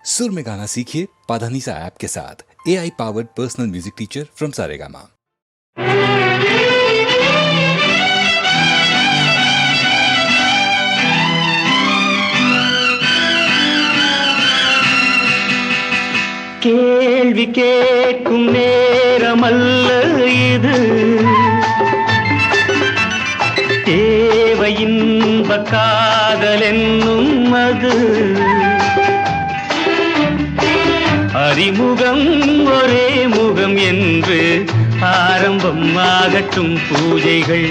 सुर में गाना सीखिए पाधानीसा ऐप के साथ। AI powered personal music teacher from Saregama. கேள்வி கேட்கும் நேரமல்ல இது, தேவை இன்ப காதல் என்னும் அது. அறிமுகம் ஒரே முகம் என்று ஆரம்பம் ஆகட்டும் பூஜைகள்,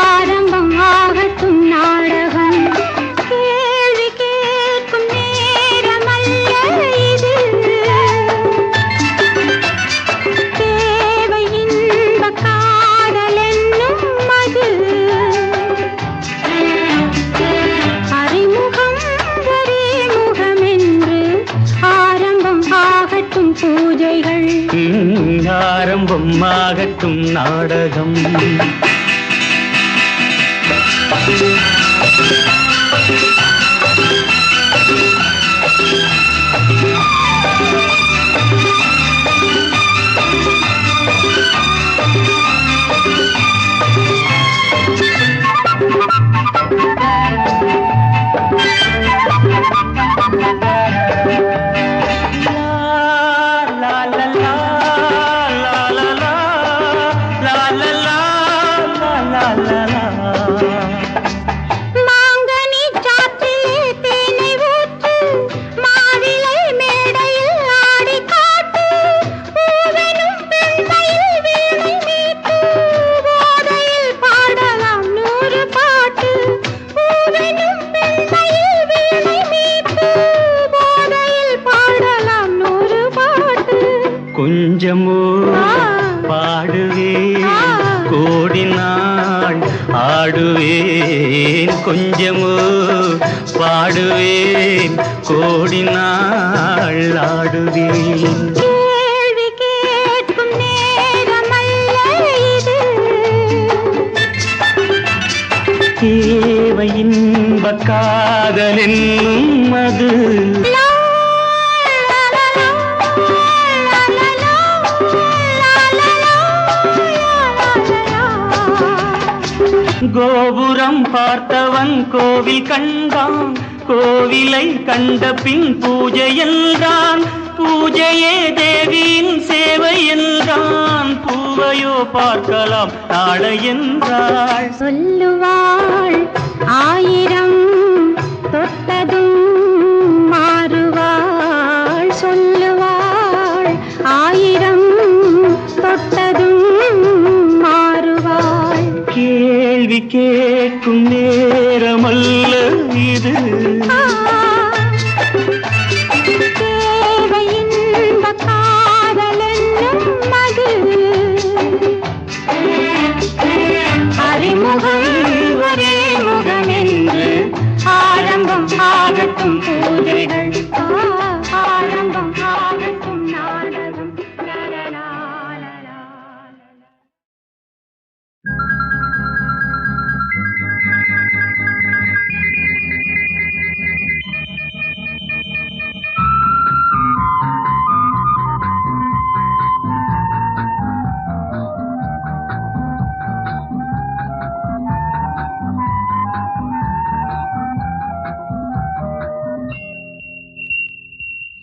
ஆரம்பம் ஆகட்டும் நாடகம். கேள்வி கேட்கும் நேரமல்ல இது, தேவை இன்ப காதல் என்னும் அது. அறிமுகம் ஒரே முகம் என்று ஆரம்பம் ஆகட்டும் பூஜைகள், ஆரம்பம் ஆகட்டும் நாடகம். மாங்கனி சாற்றிலே தேனை ஊற்று, மாவிலை மேடையில் ஆடி காட்டு, பூவெனும் பெண்மையில் வீணை மீட்டு, போதையில் பாடலாம் 100 பாட்டு. பூவெனும் பெண்மையில் வீணை மீட்டு, போதையில் பாடலாம் 100 பாட்டு. கொஞ்சமோ பாடுவேன், கோடி நாள் ஆடுவேன். கொஞ்சமோ பாடுவேன், கோடி நாள் ஆடுவேன். கேள்வி கேட்கும் நேரமல்ல இது, தேவை இன்ப காதல் என்னும் அது. லா, லா, லா, லா, லா, லா, லா, லா, லா, லா, லா. கோபுரம் பார்த்தவன் கோவில் கண்டான், கோவிலை கண்ட பின் பூஜை என்றான். பூஜையே தேவியின் சேவை என்றான், பூவையோ பார்க்கலாம் நாளை என்றாள். சொல்லுவாள் 1000 தொட்டதும் மாறுவாள், சொல்லுவாள் 1000 தொட்டதும் மாறுவாள். கேள்வி கேட்கும் நேரமல்ல இது, தேவை இன்ப காதல் என்னும் அது. அறிமுகம் ஒரே முகம் என்று ஆரம்பம் ஆகட்டும் பூஜைகள், ஆரம்பம் ஆகட்டும் நாடகம். லலலா, லலலா.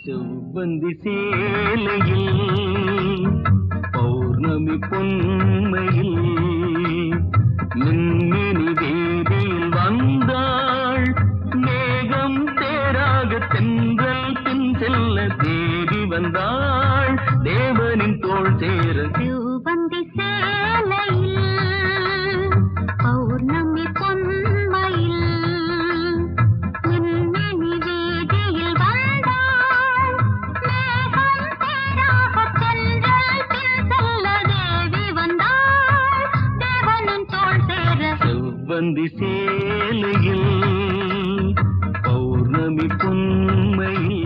செவ்வந்தி சேலையில் பௌர்ணமி பொன்மையில் மின்மினி வேதியில் வந்தாள். மேகம் தேராக தென்றல் பின் செல்ல தேடி வந்தாள். தேவனின் தோள் சேர செவ்வந்தி சேலையில் பௌர்ணமி பொன்மையில் மின்மினி வீதியில் வந்தாள். மேகம் தேராக தென்றல் பின் செல்ல தேவி வந்தாள். தேவனின் தோள் சேர செவ்வந்தி சேலையில் பௌர்ணமி பொன்மையில்.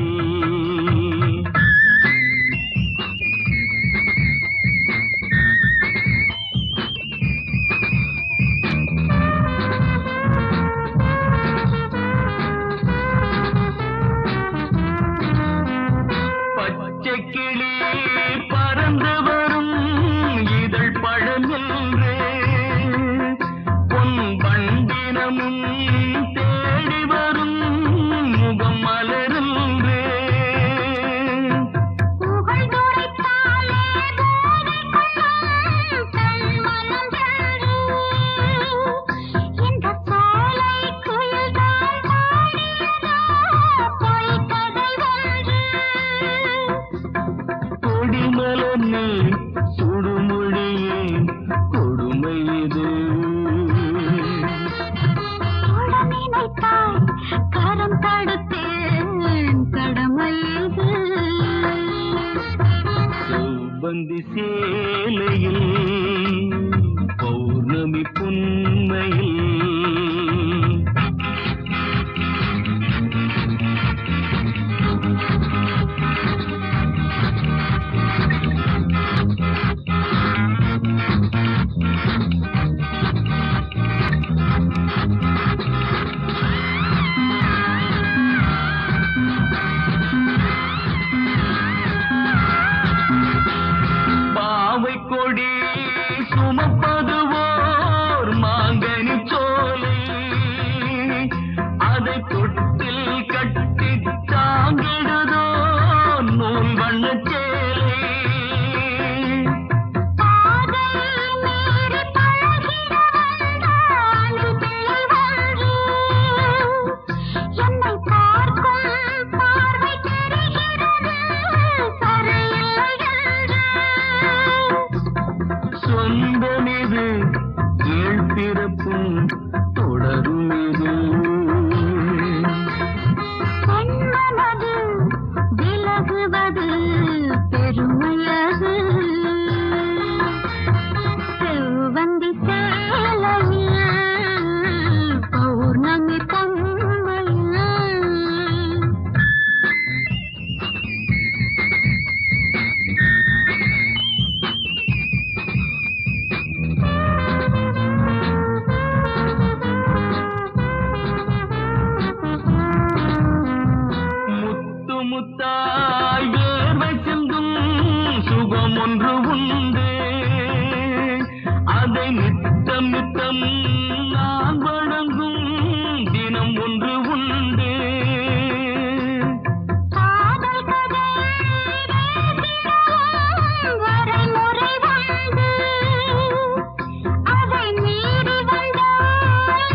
செவ்வந்தி சேலையில் பௌர்ணமி புன்மையில் கொடி சுமப்பதுவோர் மாங்கனி சோலை அதை தொட்டில் கட்டி தாங்கிடுதோ நூல் வண்ண சேலை சொந்தமிது ஏழ்பிறப்பும் தொடரும் இது பெண்மனது விலகுவது பெருமையது செவ்வந்தி சேலையில் பௌர்ணமி பொம்மையில் முத்தாய் வேர்வை சிந்தும் சுகம் ஒன்று உண்டு அதை நித்தம் நித்தம் நான் வழங்கும் தினம் ஒன்று உண்டு வரைமுறை வந்து அதை மீறி வந்தால்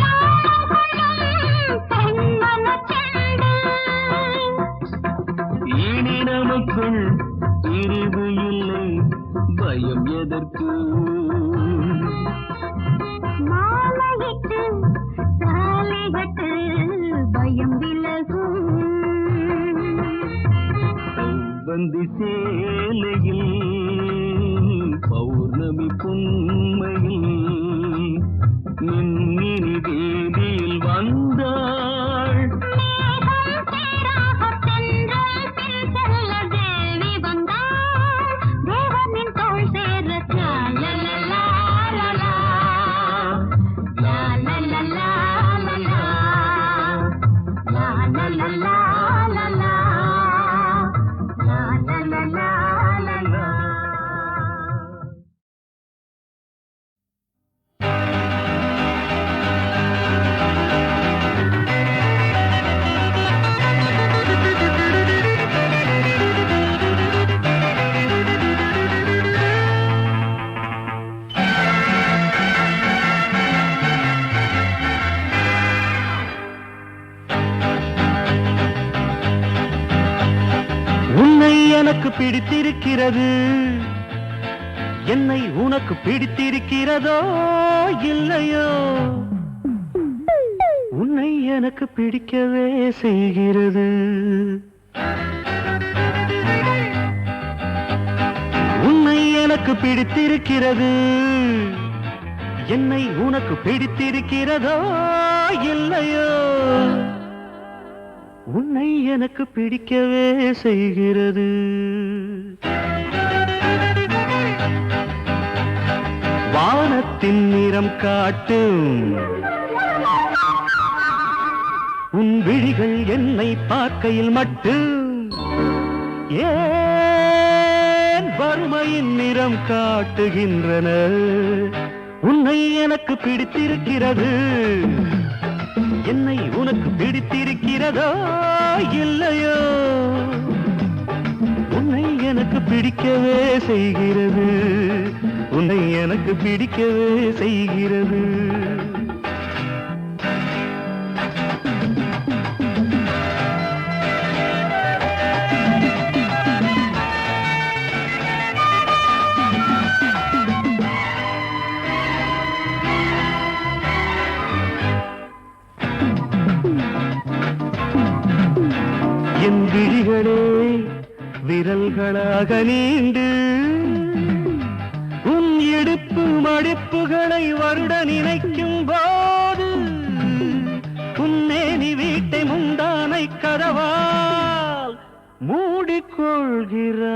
பெண்மன செண்டு இனி நமக்குள் பிரிவு இல்லை பயம் எதற்கு மாலையிட்டு தாலிகட்டு பயம் விலகும் செவ்வந்தி சேலையில் பௌர்ணமி புன்மையில் மின்மினி தேதியில் வந்தாள் மேகம் தேராகத் தென்றல் பின் செல்ல தேவி வந்தாள் தேவனின் தோள் சேர லாலலலா லாலா லாலலலா லாலா லாலலலா லாலா லாலலலா லாலா உன்னை எனக்கு பிடித்திருக்கிறது என்னை உனக்கு பிடித்திருக்கிறதோ இல்லையோ உன்னை எனக்கு பிடிக்கவே செய்கிறது உன்னை எனக்கு பிடித்திருக்கிறது என்னை உனக்கு பிடித்திருக்கிறதோ இல்லையோ உன்னை எனக்கு பிடிக்கவே செய்கிறது வானத்தின் நிறம் காட்டும் உன் விழிகள் என்னை பார்க்கையில் மட்டும் ஏன் வறுமையின் நிறம் காட்டுகின்றன உன்னை எனக்கு பிடித்திருக்கிறது என்னை உனக்கு பிடித்திருக்கிறதோ இல்லையோ உன்னை எனக்கு பிடிக்கவே செய்கிறது உன்னை எனக்கு பிடிக்கவே செய்கிறது என் விழிகளே விரல்களாக நீண்டு இடுப்பு மடிப்புகளை வருட நினைக்கும் போது உன்னே நீ வீட்டை முந்தானை கதவால் மூடிக்கொள்கிறாயே.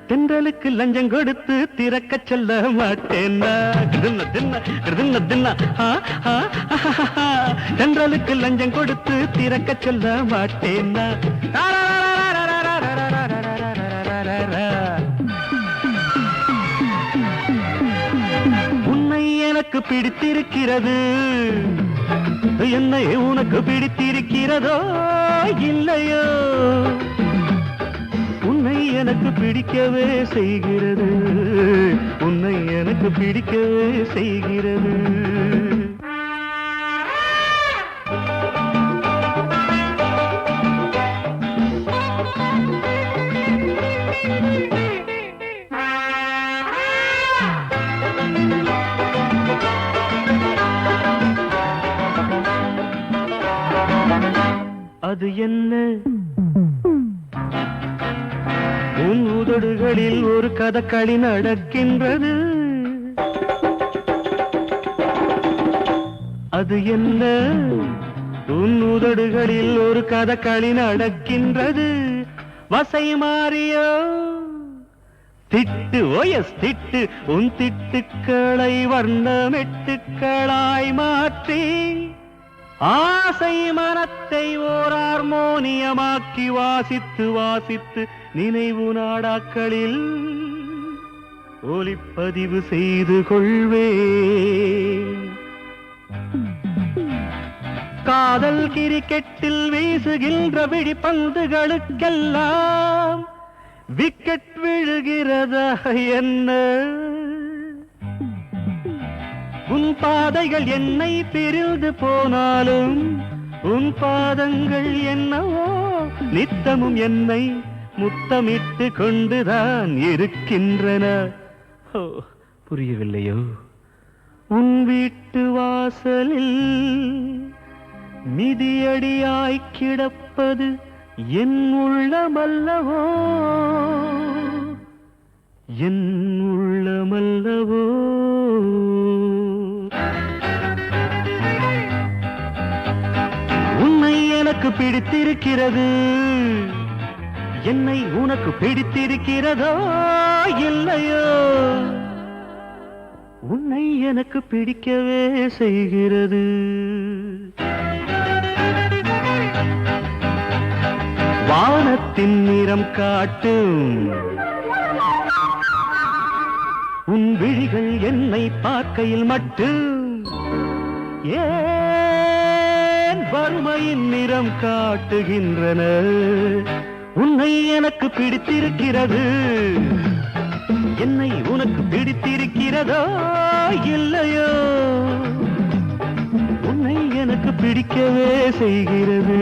தென்றலுக்கு லஞ்சம் கொடுத்து திறக்க சொல்ல மாட்டேன். தென்றலுக்கு லஞ்சம் கொடுத்து திறக்க சொல்ல மாட்டேன். உன்னை எனக்கு பிடித்திருக்கிறது, என்னை உனக்கு பிடித்திருக்கிறதோ இல்லையோ? உன்னை எனக்கு பிடிக்கவே செய்கிறது, உன்னை எனக்கு பிடிக்கவே செய்கிறது. அது என்ன உன் உதடுகளில் ஒரு கதகளி நடக்கின்றது? அது என்ன உன் உதடுகளில் ஒரு கதகளி நடக்கின்றது? வசை மாறியோ திட்டு, ஓயஸ் திட்டு, உன் திட்டுக்களை வர்ணமெட்டுக்களாய் மாற்றி ஆசை மனத்தை ஓர் ஹார்மோனியமாக்கி வாசித்து வாசித்து நினைவு நாடாக்களில் ஒலிப்பதிவு செய்து கொள்வேன். காதல் கிரிக்கெட்டில் வீசுகின்ற விழிப்பந்துகளுக்கெல்லாம் விக்கெட் விழுகிறதா என்ன? உன் பாதைகள் என்னை பிரிந்து போனாலும் உன் பாதங்கள் என்னவோ நித்தமும் என்னை முத்தமிட்டு கொண்டுதான் இருக்கின்றன. புரியவில்லையோ? உன் வீட்டு வாசலில் மிதியடியாய் கிடப்பது என் உள்ளமல்லவோ, என் உள்ளமல்லவோ? உன்னை எனக்கு பிடித்திருக்கிறது, என்னை உனக்கு பிடித்திருக்கிறதோ இல்லையோ? உன்னை எனக்கு பிடிக்கவே செய்கிறது. வானத்தின் நிறம் காட்டும் உன் விழிகள் என்னை பார்க்கையில் மட்டும் ஏன் வறுமையின் நிறம் காட்டுகின்றன? உன்னை எனக்கு பிடித்திருக்கிறது, என்னை உனக்கு பிடித்திருக்கிறதோ இல்லையோ? உன்னை எனக்கு பிடிக்கவே செய்கிறது,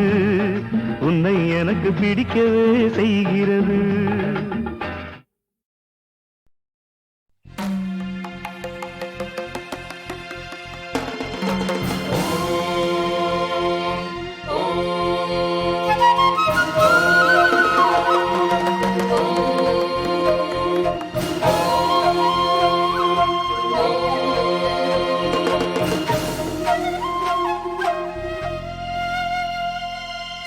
உன்னை எனக்கு பிடிக்கவே செய்கிறது.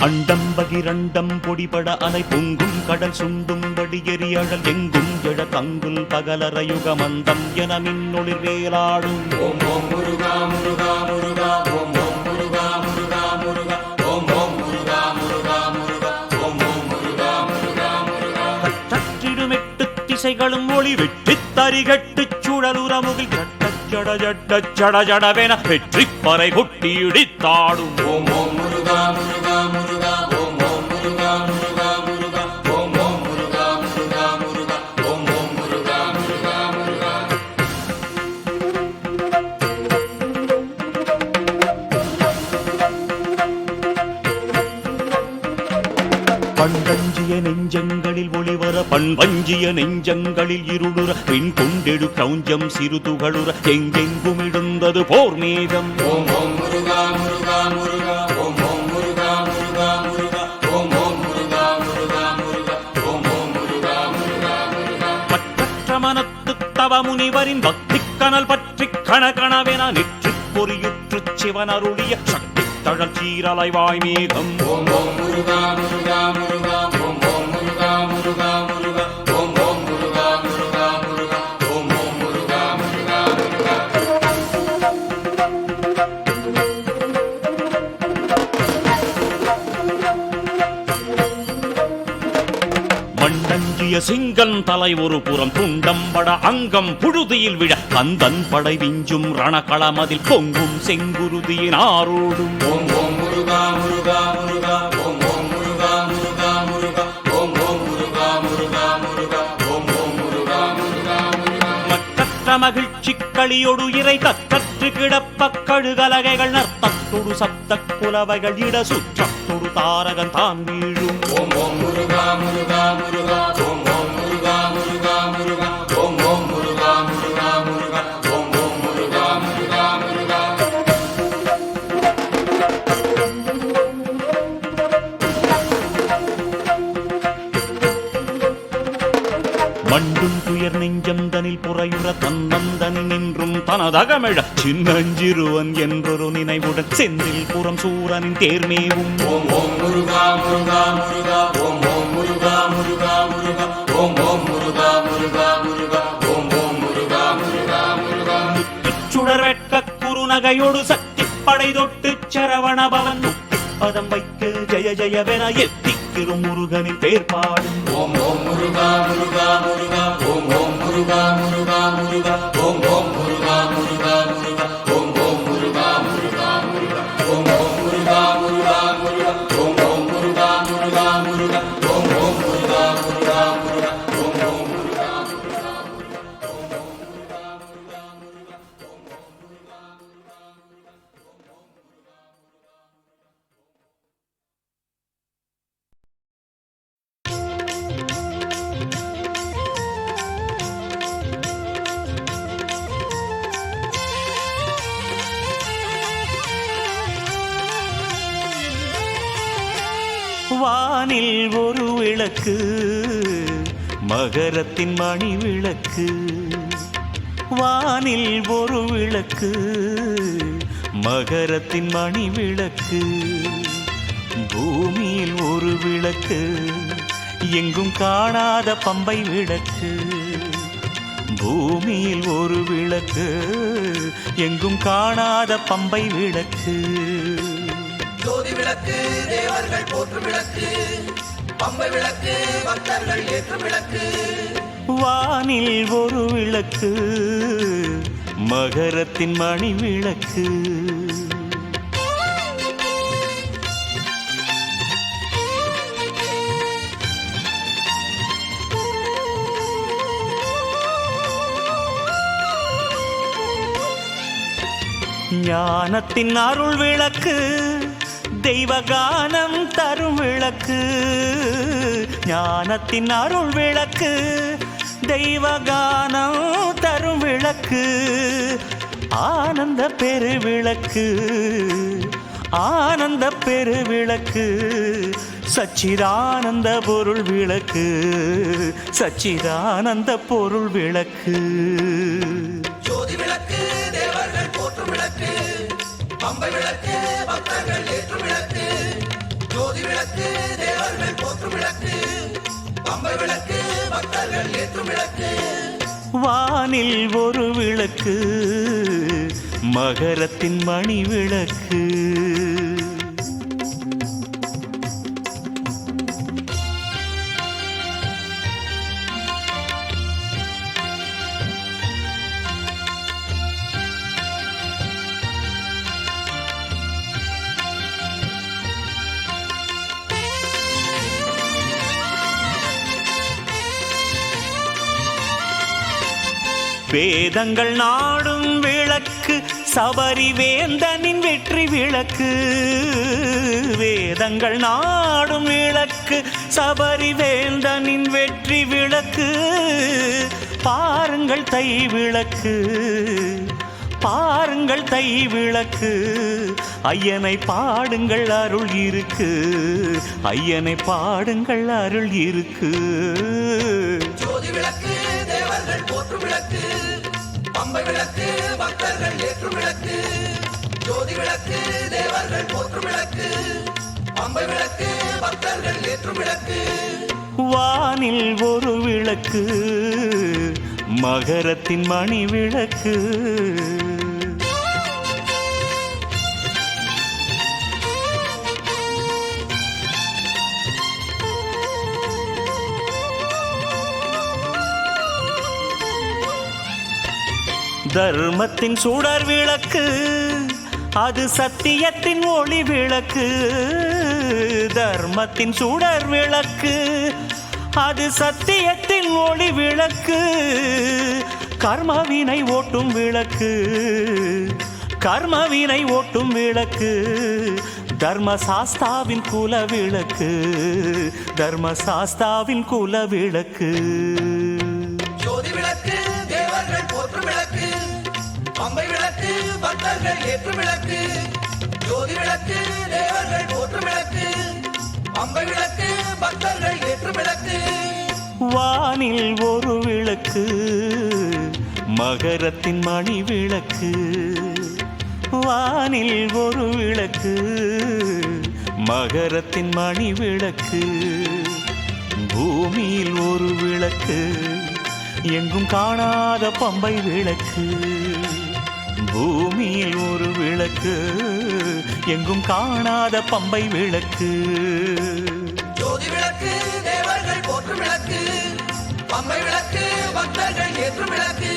அண்டம் பகிரண்டம் பொடிபட அலை பொங்கும் கடல் சுண்டும்படி எரியழல் எங்கும் எழ தங்குல் பகலற யுகமந்தம் என மின்னொளிர் வேலாடும். ஓம் ஓம் முருகா முருகா முருகா, ஓம் ஓம் முருகா முருகா முருகா, ஓம் ஓம் முருகா முருகா முருகா, ஓம் ஓம் முருகா முருகா முருகா. சற்றிடும் எட்டு திசைகளும் ஒளி வெட்டி தரிகட்டு சுழலுரமுகில் ஜட ஜட ஜட ஜடவென வெற்றி பறை கொட்டி இடித்தாடும். ஓம் ஓம் முருகா முருகா முருகா, ஓம் ஓம் முருகா முருகா முருகா, ஓம் ஓம் முருகா முருகா முருகா, ஓம் ஓம் முருகா முருகா முருகா. பண்டஞ்சிய நெஞ்சங்களில் ஒளிவர பண்பஞ்சிய நெஞ்சங்களில் இருளுற பின் கொண்டெடு கௌஞ்சம் சிறு துகளுற எங்கெங்கும் இடுந்தது போர் மேகம். ஓம் ஓம் முருகா முருகா முருகா, ஓம் ஓம் முருகா முருகா முருகா, ஓம் ஓம் முருகா முருகா முருகா, ஓம் ஓம் முருகா முருகா முருகா. முனிவரின் பக்தி கனல் பற்றி கணகணவென நெற்றி பொறியுற்று சிவன் அருளிய சக்தி தழல் சீரலை வாய்மேகம் ஓம் ஓம் முருகா முருகா முருகா ஓம் ஓம் முருகா முருகா முருகா ஓம் ஓம் முருகா முருகா முருகா ஓம் ஓம் முருகா முருகா முருகா. மண்டஞ்சிய சிங்கன் தலை ஒரு புறம் துண்டம்பட அங்கம் புழுதியில் விழ கந்தன் படை விஞ்சும் ரணகளமதில் பொங்கும் செங்குருதியின் ஆரோடும் ஓம் ஓம் முருகா முருகா முருகா ஓம் ஓம் முருகா முருகா முருகா ஓம் ஓம் முருகா முருகா முருகா ஓம் ஓம் முருகா முருகா முருகா. மற்ற மகிழ்ச்சி களியொடு இறை தற்றற்று கிடப்ப கழுகலகைகள் நர்த்தத்தொடு சப்த புலவைகள் இட சுற்றத்தொடு தாரகன் தான் வீழும் ஓம் ஓம் முருகா முருகா முருகா ஓம் ஓம் முருகா முருகா முருகா ஓம் ஓம் முருகா முருகா முருகா ஓம் ஓம் முருகா முருகா முருகா. மண்டும் துயர் நெஞ்சம் தனில் புறையுற தன்னந்தனி நின்றும் தனதகமிழ சின்னஞ்சிறுவன் என்றொரு நினைவுடன் செந்தில் புறம் சூரனின் தேர்மேவும் ஓம் ஓம் முருகா முருகா முருகா ஓம் ஓம் முருகா முருகா முருகா ஓம் ஓம் முருகா முருகா முருகா ஓம் ஓம் முருகா முருகா முருகா. சுடர் வெட்க குறுநகையோடு சக்தி படை தொட்டு சரவண பவன் பதம் வைக்க ஜெய ஜெயவென எத்திக்கிரும் முருகனின் பேர் பாடும் ஓம் ஓம் முருகா முருகா முருகா ஓம் ஓம் முருகா முருகா முருகா ஓம் ஓம் முருகா முருகா முருகா ஓம் ஓம் முருகா முருகா முருகா ஓம் ஓம் முருகா முருகா முருகா ஓம் ஓம் முருகா முருகா முருகா ஓம் ஓம் முருகா முருகா முருகா ஓம் ஓம் முருகா முருகா வானில் ஒரு விளக்கு மகரத்தின் மணி விளக்கு வானில் ஒரு விளக்கு மகரத்தின் மணி விளக்கு பூமியில் ஒரு விளக்கு எங்கும் காணாத பம்பை விளக்கு பூமியில் ஒரு விளக்கு எங்கும் காணாத பம்பை விளக்கு ஜோதி விளக்கு தேவர்கள் போற்றும் விளக்கு பம்பை விளக்கு பக்தர்கள் ஏற்றும் விளக்கு. வானில் ஒரு விளக்கு மகரத்தின் மணி விளக்கு ஞானத்தின் அருள் விளக்கு தெய்வகானம் தரும் விளக்கு ஞானத்தின் அருள் விளக்கு தெய்வகானம் தரும் விளக்கு ஆனந்த பெருவிளக்கு ஆனந்த பெருவிளக்கு சச்சிதானந்த பொருள் விளக்கு சச்சிதானந்த பொருள் விளக்கு ஜோதி விளக்கு தேவர்கள் போற்றும் விளக்கு பம்பை விளக்கு பக்தர்கள் ஏற்றும் விளக்கு. ஜோதி விளக்கு தேவர்கள் போற்றும் விளக்கு பம்பை விளக்கு பக்தர்கள் ஏற்றும் விளக்கு. வானில் ஒரு விளக்கு மகரத்தின் மணி விளக்கு வேதங்கள் நாடும் விளக்கு சபரி வேந்தனின் வெற்றி விளக்கு வேதங்கள் நாடும் விளக்கு சபரி வேந்தனின் வெற்றி விளக்கு பாருங்கள் தை விளக்கு பாருங்கள் தை விளக்கு ஐயனை பாடுங்கள் அருள் இருக்கு ஐயனை பாடுங்கள் அருள் இருக்கு ஜோதி விளக்கு தேவர்கள் தேவர்கள் போற்றும் விளக்கு பம்பை விளக்கு பக்தர்கள் ஏற்றும் விளக்கு ஜோதி விளக்கு தேவர்கள் போற்றும் விளக்கு பம்பை விளக்கு பக்தர்கள் ஏற்றும் விளக்கு வானில் ஒரு விளக்கு மகரத்தின் மணி விளக்கு தர்மத்தின் சுடர் விளக்கு அது சத்தியத்தின் ஒளி விளக்கு தர்மத்தின் சுடர் விளக்கு அது சத்தியத்தின் ஒளி விளக்கு கர்மவினை ஓட்டும் விளக்கு கர்மவினை ஓட்டும் விளக்கு தர்மசாஸ்தாவின் குல விளக்கு தர்மசாஸ்தாவின் குல விளக்கு ஜோதி விளக்கு தேவர்கள் போற்றும் விளக்கு பம்பை விளக்கு பக்தர்கள் ஏற்றும் விளக்கு ஜோதி விளக்கு தேவர்கள் போற்றும் விளக்கு பம்பை விளக்கு பக்தர்கள் ஏற்றும் விளக்கு வானில் ஒரு விளக்கு மகரத்தின் மணி விளக்கு வானில் ஒரு விளக்கு மகரத்தின் மணி விளக்கு பூமியில் ஒரு விளக்கு எங்கும் காணாத பம்பை விளக்கு பூமியில் ஒரு விளக்கு எங்கும் காணாத பம்பை விளக்கு ஜோதி விளக்கு தேவர்கள் போற்றும் விளக்கு பம்பை விளக்கு பக்தர்கள் ஏற்றும் விளக்கு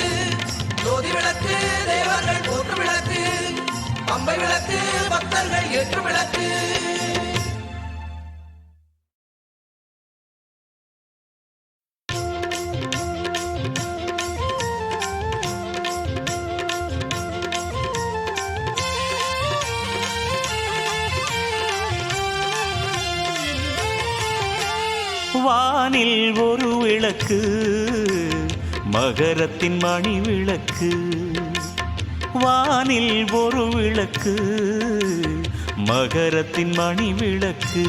ஜோதி விளக்கு தேவர்கள் போற்றும் விளக்கு பம்பை விளக்கு பக்தர்கள் ஏற்றும் விளக்கு வானில் ஒரு விளக்கு மகரத்தின் மணி விளக்கு வானில் ஒரு விளக்கு மகரத்தின் மணி விளக்கு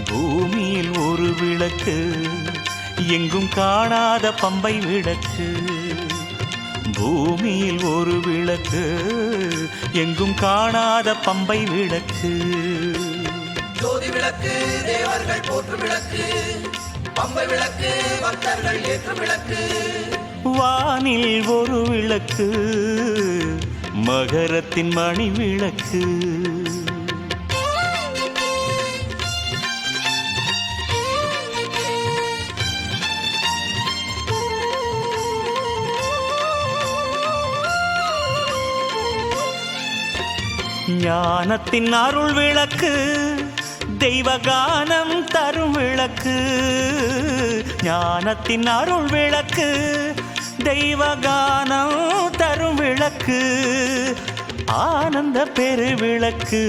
பூமியில் ஒரு விளக்கு எங்கும் காணாத பம்பை விளக்கு பூமியில் ஒரு விளக்கு எங்கும் காணாத பம்பை விளக்கு ஜோதி விளக்கு தேவர்கள் போற்றும் விளக்கு பம்பை விளக்கு பக்தர்கள் ஏற்றும் விளக்கு வானில் ஒரு விளக்கு மகரத்தின் மணி விளக்கு ஞானத்தின் அருள் விளக்கு தெய்வகானம் தரும் விளக்கு ஞானத்தின் அருள் விளக்கு தெய்வகானம் தரும் விளக்கு ஆனந்த பெருவிளக்கு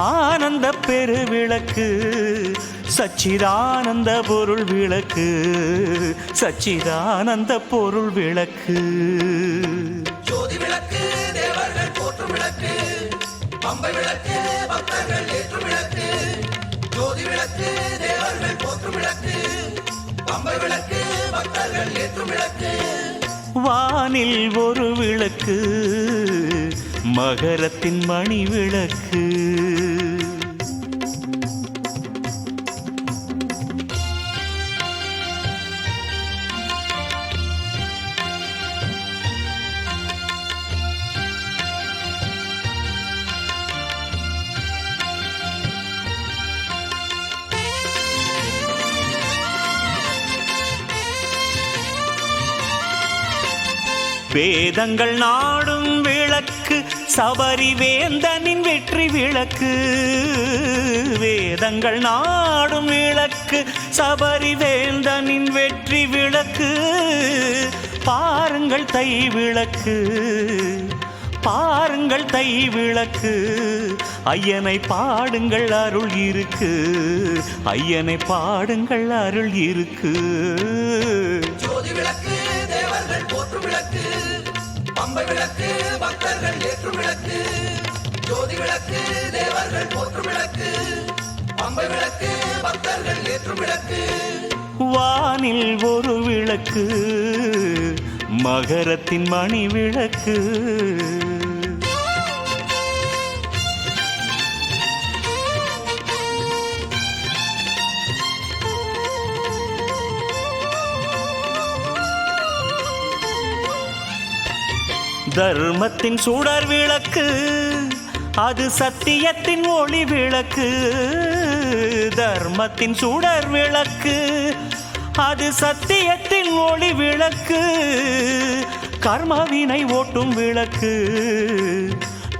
ஆனந்த பெருவிளக்கு சச்சிதானந்த பொருள் விளக்கு சச்சிதானந்த பொருள் விளக்கு ஜோதி விளக்கு தேவர்கள் போற்றும் விளக்கு பம்பை விளக்கு பக்தர்கள் ஏற்றும் விளக்கு ஜோதி விளக்கு தேவர்கள் போற்றும் விளக்கு பம்பை விளக்கு பக்தர்கள் ஏற்றும் விளக்கு வானில் ஒரு விளக்கு மகரத்தின் மணி விளக்கு வேதங்கள் நாடும் விளக்கு சபரி வேந்தனின் வெற்றி விளக்கு வேதங்கள் நாடும் விளக்கு சபரி வேந்தனின் வெற்றி விளக்கு பாருங்கள் தை விளக்கு பாருங்கள் தை விளக்கு ஐயனை பாடுங்கள் அருள் இருக்கு ஐயனை பாடுங்கள் அருள் இருக்கு ஜோதி விளக்கு தேவர்கள் போற்றும் விளக்கு பம்பை விளக்கு பக்தர்கள் ஏற்றும் விளக்கு ஜோதி விளக்கு தேவர்கள் போற்றும் விளக்கு பம்பை விளக்கு பக்தர்கள் ஏற்றும் விளக்கு வானில் ஒரு விளக்கு மகரத்தின் மணி விளக்கு தர்மத்தின் சுடர் விளக்கு அது சத்தியத்தின் ஒளி விளக்கு தர்மத்தின் சுடர் விளக்கு அது சத்தியத்தின் ஒளி விளக்கு கர்மவினை ஓட்டும் விளக்கு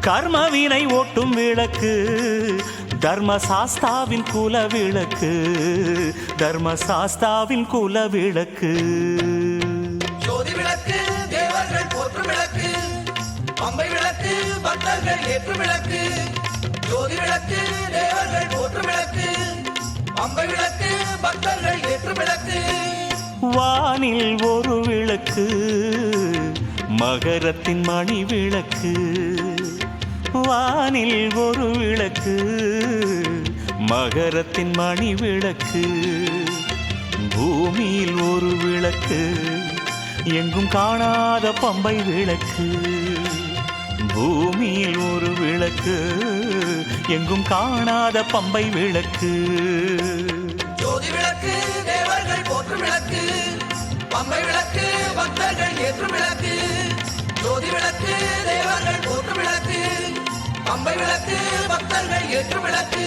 கர்மவினை ஓட்டும் விளக்கு தர்மசாஸ்தாவின் குல விளக்கு தர்மசாஸ்தாவின் குல விளக்கு ஜோதி விளக்கு தேவர்கள் போற்றும் விளக்கு பம்பை விளக்கு பக்தர்கள் ஏற்றும் விளக்கு ஜோதி விளக்கு தேவர்கள் போற்றும் விளக்கு பம்பை விளக்கு பக்தர்கள் ஏற்றும் விளக்கு வானில் ஒரு விளக்கு மகரத்தின் மணி விளக்கு வானில் ஒரு விளக்கு மகரத்தின் மணி விளக்கு பூமியில் ஒரு விளக்கு எங்கும் காணாத பம்பை விளக்கு பூமியில் ஒரு விளக்கு எங்கும் காணாத பம்பை விளக்கு ஜோதி விளக்கு தேவர்கள் போற்றும் விளக்கு பம்பை விளக்கு பக்தர்கள் ஏற்றும் விளக்கு ஜோதி விளக்கு தேவர்கள் போற்றும் விளக்கு பம்பை விளக்கு பக்தர்கள் ஏற்றும் விளக்கு